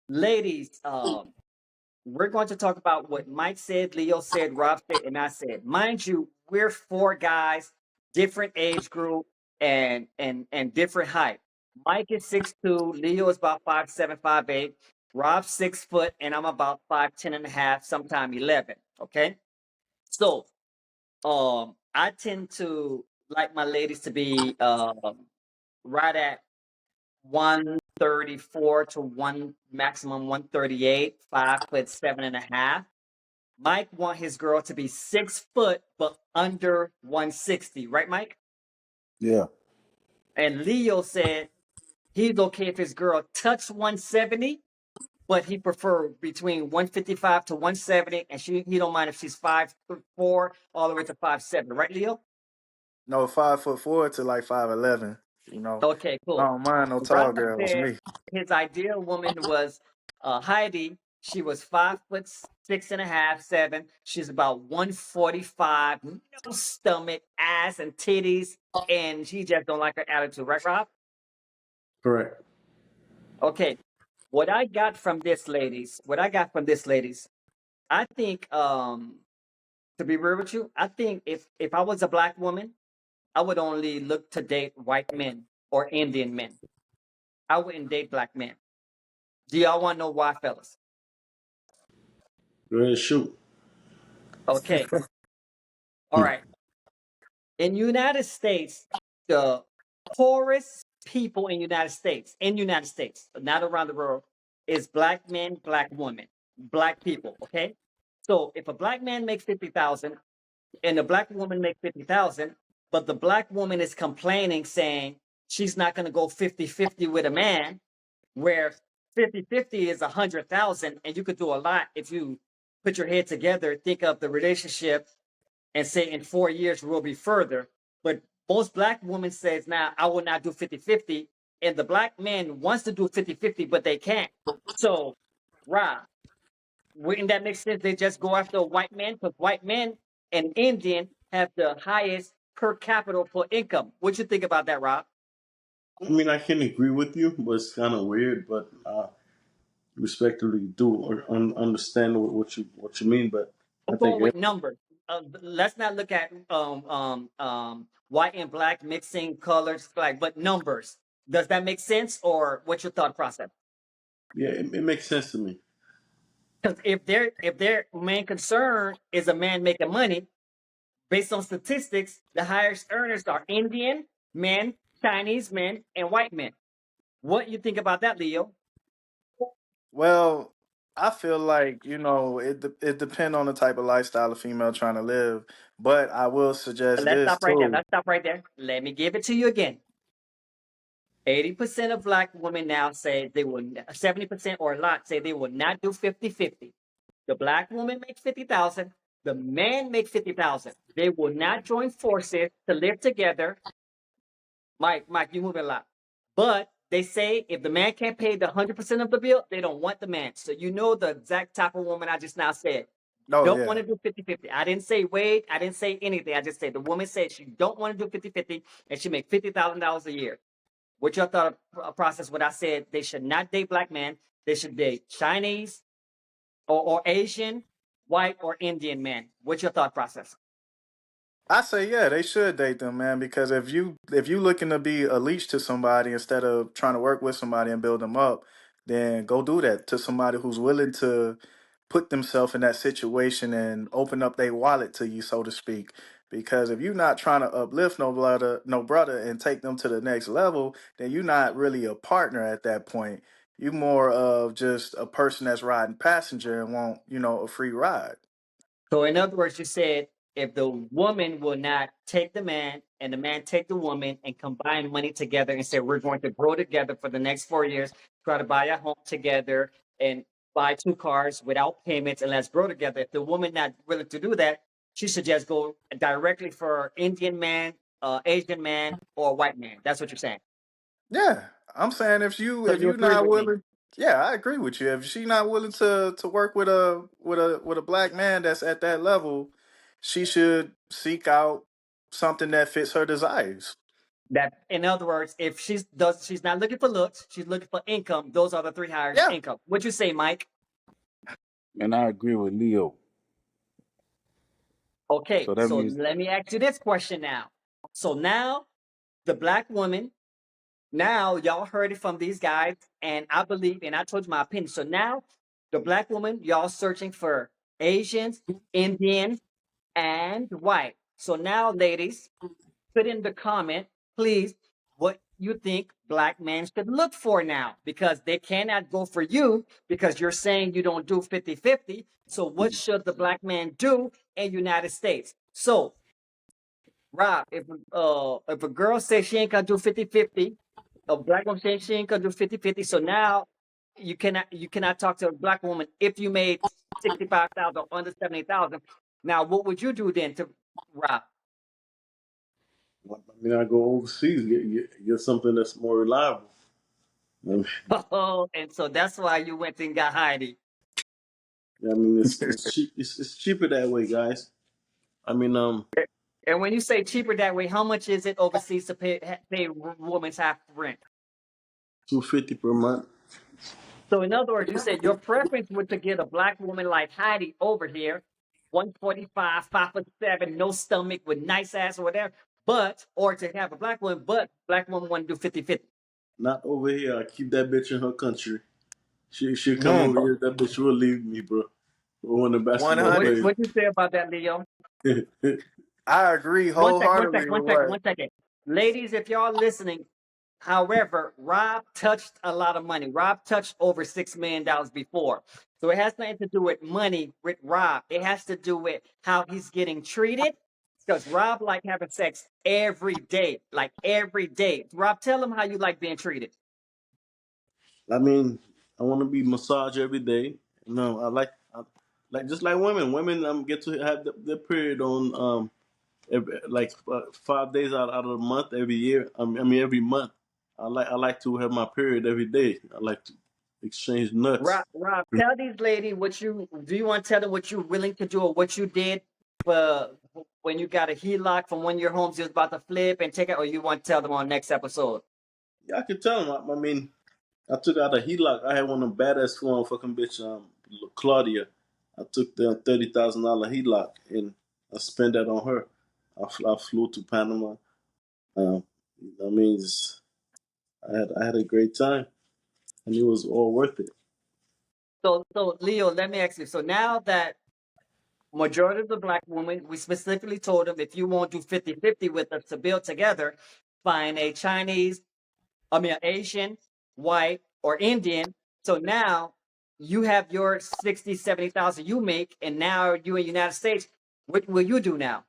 Ladies, we're going to talk about what Mike said, Leo said, Rob said, and I said. Mind you, we're four guys, different age group, and different height. Mike is 6'2", Leo is about 5'7", 5'8", Rob's 6 foot, and I'm about 5'10" and a half, sometime 11. Okay, so I tend to like my ladies to be right at 134 to one maximum 138, 5'7" and a half. Mike want his girl to be 6 foot but under 160, right, Mike? Yeah. And Leo said he's okay if his girl touch 170, but he prefer between 155 to 170, and he don't mind if she's 5'4" all the way to 5'7", right, Leo? No, 5'4" to like 5'11. You know, Okay, I cool. don't mind no Rob tall girls. said Me. his ideal woman was Heidi. She was 5'6" and a half, 7. She's about 145, no stomach, ass, and titties, and she just don't like her attitude, right, Rob? Correct. Okay. What I got from this, ladies, I think to be real with you, I think if I was a black woman, I would only look to date white men or Indian men. I wouldn't date black men. Do y'all want to know why, fellas? Go ahead, shoot. Okay. All right. In United States, the poorest people in United States, not around the world, is black men, black women, black people. Okay. So if a black man makes 50,000 and a black woman makes 50,000, but the black woman is complaining, saying she's not going to go 50-50 with a man, where 50-50 is 100,000, and you could do a lot if you put your head together, think of the relationship, and say in 4 years we'll be further. But most black women says now I will not do 50-50, and the black man wants to do 50-50, but they can't. So, Rob, wouldn't that make sense? They just go after a white man because white men and Indian have the highest per capita for income. What you think about that, Rob? I mean, I can agree with you, but it's kind of weird. But respectively, do or understand what you mean. But I I'm think going with numbers. Let's not look at white and black mixing colors, like, but numbers. Does that make sense, or what's your thought process? yeah, it makes sense to me. Because if their main concern is a man making money, based on statistics, the highest earners are Indian men, Chinese men, and white men. What you think about that, Leo? Well, I feel like it depends on the type of lifestyle a female trying to live. But I will suggest Let's this stop right there. too. Let's stop right there. Let me give it to you again. 80% of black women now say they will, 70% or a lot say they will not do 50-50. The black woman makes 50,000, the man makes 50,000. They will not join forces to live together. Mike, you moving a lot. But they say if the man can't pay the 100% of the bill, they don't want the man. So you know the exact type of woman I just now said. Oh Don't want yeah. to do 50-50. I didn't say wait. I didn't say anything. I just said the woman said she don't want to do 50-50 and she make $50,000 a year. What your thought process? What I said, they should not date black men. They should date Chinese or Asian, white or Indian men. What's your thought process? I say yeah, they should date them, man, because if you looking to be a leech to somebody instead of trying to work with somebody and build them up, then go do that to somebody who's willing to put themselves in that situation and open up their wallet to you, so to speak. Because if you're not trying to uplift no brother, and take them to the next level, then you're not really a partner at that point. You more of just a person that's riding passenger and want, a free ride. So in other words, you said if the woman will not take the man and the man take the woman and combine money together and say we're going to grow together for the next 4 years, try to buy a home together and buy two cars without payments and let's grow together. If the woman not willing to do that, she should just go directly for Indian man, Asian man, or white man. That's what you're saying. Yeah, I'm saying if you So if you you agree not with me? willing, yeah, I agree with you. If she not willing to work with a black man that's at that level, she should seek out something that fits her desires. That, in other words, if she's not looking for looks, she's looking for income. Those are the three hires: Yeah. income. What you say, Mike? And I agree with Leo. Okay, So that so means let me ask you this question now. So now the black woman, now y'all heard it from these guys, and I believe, and I told you my opinion. So now the black woman, y'all searching for Asians, Indian, and white. So now, ladies, put in the comment, please, what you think black men should look for now, because they cannot go for you because you're saying you don't do 50-50. So what should the black man do in United States? So Rob, if a girl says she ain't gonna do 50-50, a black woman says she ain't gonna do 50-50, so now you cannot talk to a black woman if you made 65,000 or under 70,000. Now what would you do then to Rob? I mean, I go overseas, get something that's more reliable. Oh, and so that's why you went and got Heidi. It's cheap. It's cheaper that way, guys. I mean, And when you say cheaper that way, how much is it overseas to pay woman's half rent? $250 per month. So in other words, you said your preference would to get a black woman like Heidi over here, 145, 5'7", no stomach, with nice ass or whatever, or to have a black woman, but black woman want to do 50-50. Not over here. I keep that bitch in her country. She'll come Boom. over here. That bitch will leave me, bro. We're one of the basketball What 100. players. what you say about that, Leo? I agree wholeheartedly with One what. second. Ladies, if y'all listening, however, Rob touched a lot of money. Rob touched over $6 million before. So it has nothing to do with money with Rob. It has to do with how he's getting treated. Because Rob like having sex every day. Like every day. Rob, tell him how you like being treated. I mean, I want to be massaged every day. No, like just like women. Women get to have their period on like 5 days out of the month every year. I mean every month. I like to have my period every day. I like to exchange nuts. Rob, tell these ladies what you do. You want to tell them what you're willing to do or what you did for when you got a HELOC from one of your homes you was about to flip and take it, or you want to tell them on next episode? Yeah, I can tell them. I mean, I took out a HELOC. I had one of the baddest fucking bitch, Claudia. I took the $30,000 HELOC and I spent that on her. I flew to Panama. Um, I mean, I had a great time, and it was all worth it. So Leo, let me ask you. So now that majority of the black women, we specifically told them if you won't do 50-50 with us to build together, find a Chinese, I mean, an Asian, white, or Indian. So now you have your 60, 70,000 you make, and now you in the United States. What will you do now?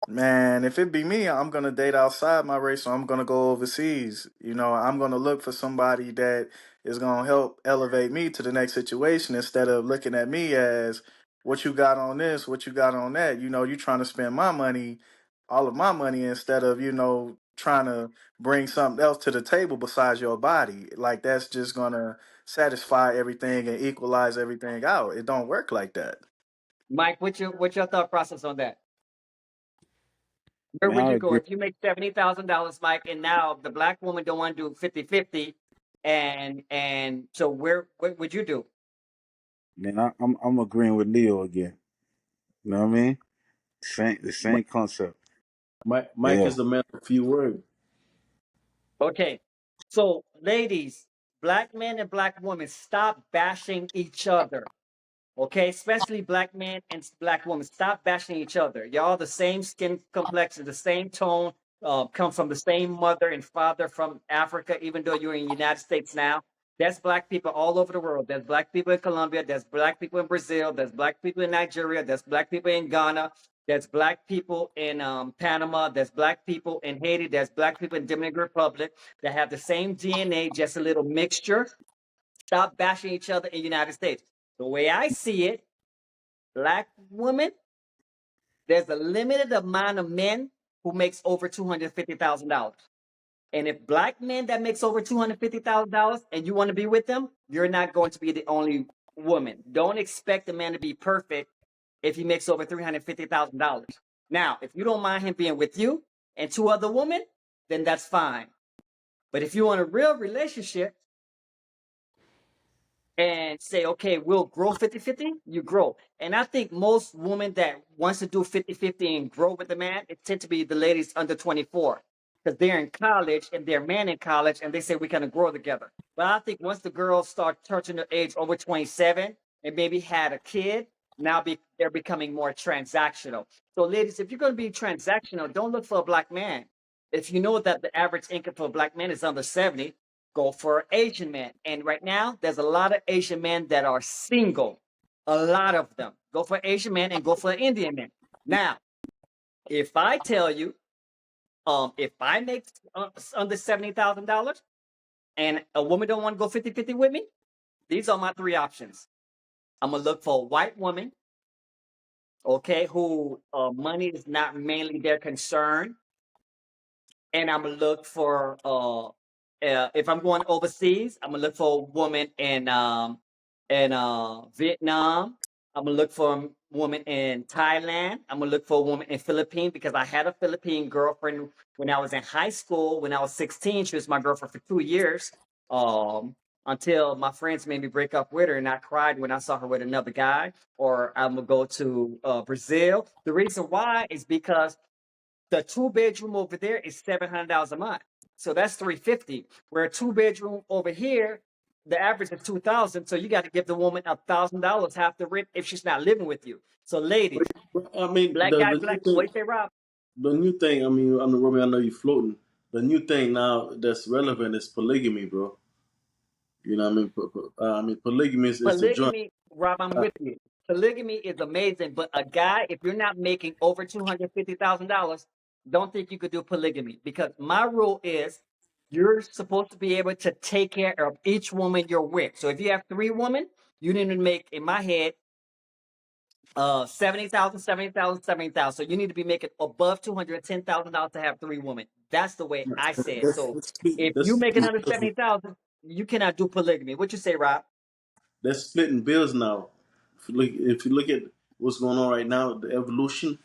Man, if it be me, I'm gonna date outside my race, so I'm gonna go overseas. I'm gonna look for somebody that is gonna help elevate me to the next situation instead of looking at me as what you got on this, what you got on that. You trying to spend my money, all of my money, instead of, trying to bring something else to the table besides your body. Like that's just gonna satisfy everything and equalize everything out. It don't work like that. Mike, what's your thought process on that? Where man, would I you go agree. if you make $70,000, Mike, and now the black woman don't want to do 50-50, and so what would you do? Man, I'm agreeing with Leo again. You know what I mean? The same concept. Mike Yeah. is the man of few words. Okay, so ladies, black men and black women, stop bashing each other. Okay, especially black men and black women, stop bashing each other. Y'all the same skin complexion, the same tone, come from the same mother and father from Africa, even though you're in the United States now. There's black people all over the world. There's black people in Colombia. There's black people in Brazil. There's black people in Nigeria. There's black people in Ghana. There's black people in Panama. There's black people in Haiti. There's black people in Dominican Republic that have the same DNA, just a little mixture. Stop bashing each other in the United States. The way I see it, black women, there's a limited amount of men who makes over $250,000. And if black men that makes over $250,000 and you want to be with them, you're not going to be the only woman. Don't expect a man to be perfect if he makes over $350,000. Now, if you don't mind him being with you and two other women, then that's fine. But if you want a real relationship and say, okay, we'll grow 50-50, you grow. And I think most women that wants to do 50-50 and grow with the man, it tend to be the ladies under 24 because they're in college and they're man in college and they say we kind of grow together. But I think once the girls start touching their age over 27 and maybe had a kid, now they're becoming more transactional. So ladies, if you're going to be transactional, don't look for a black man. If you know that the average income for a black man is under 70, go for Asian men. And right now, there's a lot of Asian men that are single. A lot of them. Go for Asian men and go for Indian men. Now, if I tell you, if I make under $70,000 and a woman don't want to go 50-50 with me, these are my three options. I'm gonna look for a white woman, okay, who money is not mainly their concern, and I'm gonna look for if I'm going overseas, I'm gonna look for a woman in Vietnam. I'm gonna look for a woman in Thailand. I'm gonna look for a woman in Philippines because I had a Philippine girlfriend when I was in high school. When I was 16, she was my girlfriend for 2 years. Until my friends made me break up with her, and I cried when I saw her with another guy. Or I'm gonna go to Brazil. The reason why is because the 2-bedroom over there is $700 a month, so that's $350. Where a 2-bedroom over here, the average is $2,000. So you got to give the woman $1,000 half the rent if she's not living with you. So ladies, I mean, black guy, black. What do you say, Rob? the new thing. I mean, I'm the Romy. I know you floating. The new thing now that's relevant is polygamy, bro. You know what I mean? Polygamy is the joint. Polygamy, Rob, I'm with you. Polygamy is amazing, but a guy, if you're not making over $250,000, don't think you could do polygamy because my rule is you're supposed to be able to take care of each woman you're with. So if you have 3 women, you need to make, in my head, 70,000, 70,000, 70,000. So you need to be making above $210,000 to have 3 women. That's the way I say it. So if you make it under 70,000, you cannot do polygamy. What you say, Rob? They're splitting bills now. If you look at what's going on right now, the evolution,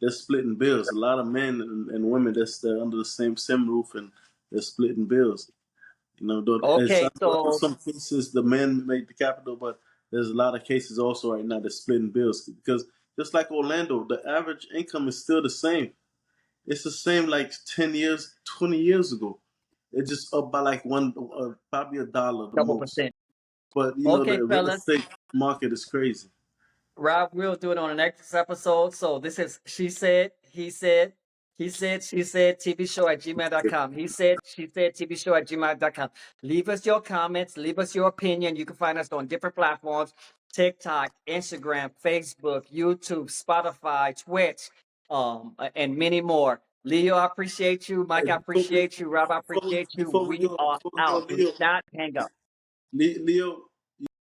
they're splitting bills. A lot of men and women they're under the same roof and they're splitting bills. You know, Okay, so in some cases the men make the capital, but there's a lot of cases also right now that's splitting bills because just like Orlando, the average income is still the same. It's the same like 10 years, 20 years ago. It's just up by like probably $1 the couple most. percent. But you know, Okay, the real fellas. estate market is crazy. Rob, we'll do it on the next episode. So this is She Said, He Said, He Said, She Said, TV show at gmail.com. He said, she said, TV show at gmail.com. Leave us your comments. Leave us your opinion. You can find us on different platforms: TikTok, Instagram, Facebook, YouTube, Spotify, Twitch, and many more. Leo, I appreciate you. Mike, I appreciate you. Rob, I appreciate you. We are Before we go, out. Do Leo, not hang up. Leo,